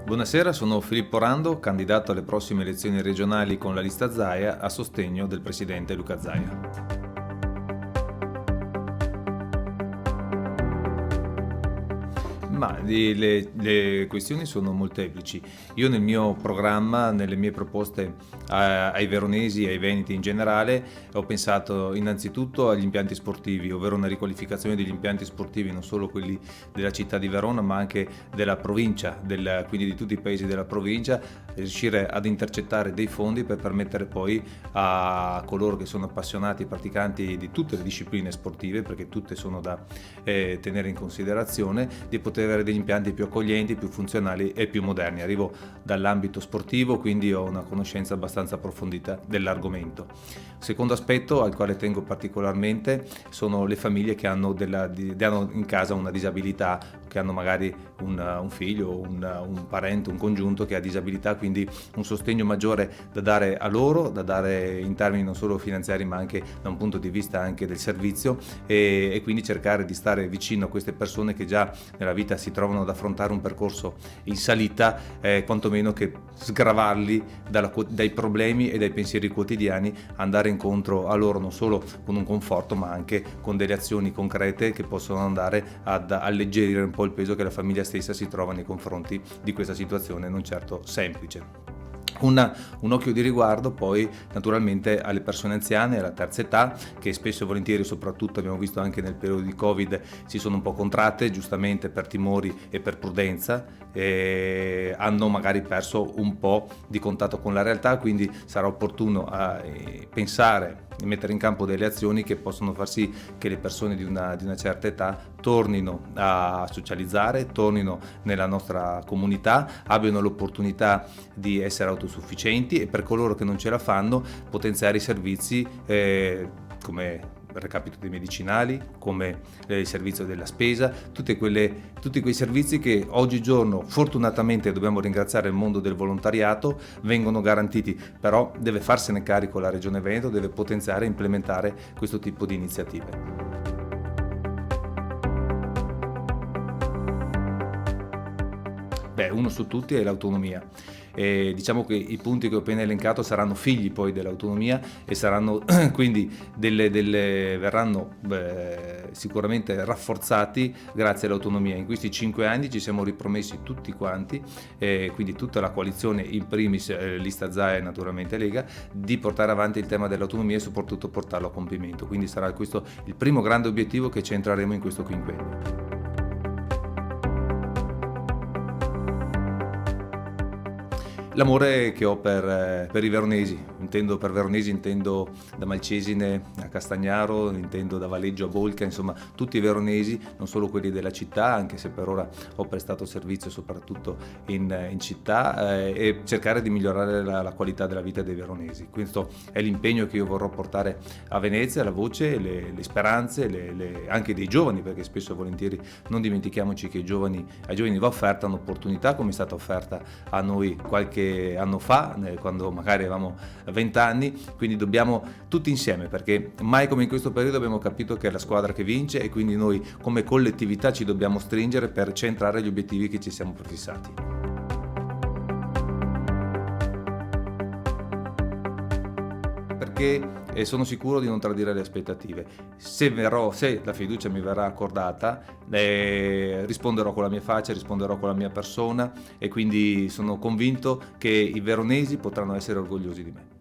Buonasera, sono Filippo Rando, candidato alle prossime elezioni regionali con la lista Zaia a sostegno del presidente Luca Zaia. Le questioni sono molteplici. Io nel mio programma, nelle mie proposte ai veronesi e ai veneti in generale, ho pensato innanzitutto agli impianti sportivi, ovvero una riqualificazione degli impianti sportivi, non solo quelli della città di Verona, ma anche della provincia, quindi di tutti i paesi della provincia, riuscire ad intercettare dei fondi per permettere poi a coloro che sono appassionati e praticanti di tutte le discipline sportive, perché tutte sono da tenere in considerazione, di poter avere degli impianti più accoglienti, più funzionali e più moderni. Arrivo dall'ambito sportivo, quindi ho una conoscenza abbastanza approfondita dell'argomento. Secondo aspetto al quale tengo particolarmente sono le famiglie che hanno in casa una disabilità, che hanno magari un figlio, un parente, un congiunto che ha disabilità, quindi un sostegno maggiore da dare a loro, da dare in termini non solo finanziari ma anche da un punto di vista anche del servizio, e quindi cercare di stare vicino a queste persone che già nella vita si trovano ad affrontare un percorso in salita, quantomeno che sgravarli dai problemi e dai pensieri quotidiani, andare incontro a loro non solo con un conforto ma anche con delle azioni concrete che possono andare ad alleggerire un po' il peso che la famiglia stessa si trova nei confronti di questa situazione non certo semplice. Un occhio di riguardo poi naturalmente alle persone anziane, alla terza età, che spesso e volentieri, soprattutto abbiamo visto anche nel periodo di Covid, si sono un po' contratte giustamente per timori e per prudenza, hanno magari perso un po' di contatto con la realtà, quindi sarà opportuno pensare e mettere in campo delle azioni che possono far sì che le persone di una certa età tornino a socializzare, tornino nella nostra comunità, abbiano l'opportunità di essere autosufficienti, e per coloro che non ce la fanno potenziare i servizi come il recapito dei medicinali, come il servizio della spesa, tutti quei servizi che oggigiorno fortunatamente, dobbiamo ringraziare il mondo del volontariato, vengono garantiti, però deve farsene carico la Regione Veneto, deve potenziare e implementare questo tipo di iniziative. Uno su tutti è l'autonomia. Diciamo che i punti che ho appena elencato saranno figli poi dell'autonomia e saranno quindi verranno sicuramente rafforzati grazie all'autonomia. In questi 5 anni ci siamo ripromessi tutti quanti, quindi tutta la coalizione, in primis lista Zaia e naturalmente Lega, di portare avanti il tema dell'autonomia e soprattutto portarlo a compimento. Quindi sarà questo il primo grande obiettivo che centreremo in questo quinquennio. L'amore che ho per i veronesi, per veronesi intendo da Malcesine a Castagnaro, intendo da Valeggio a Bolca, insomma tutti i veronesi, non solo quelli della città, anche se per ora ho prestato servizio soprattutto in città, e cercare di migliorare la qualità della vita dei veronesi. Questo è l'impegno che io vorrò portare a Venezia, la voce, le speranze, anche dei giovani, perché spesso e volentieri non dimentichiamoci che ai giovani va offerta un'opportunità come è stata offerta a noi qualche anno fa, quando magari avevamo 20 anni, quindi dobbiamo tutti insieme, perché mai come in questo periodo abbiamo capito che è la squadra che vince, e quindi noi come collettività ci dobbiamo stringere per centrare gli obiettivi che ci siamo prefissati. Perché sono sicuro di non tradire le aspettative. Se la fiducia mi verrà accordata, risponderò con la mia faccia, risponderò con la mia persona, e quindi sono convinto che i veronesi potranno essere orgogliosi di me.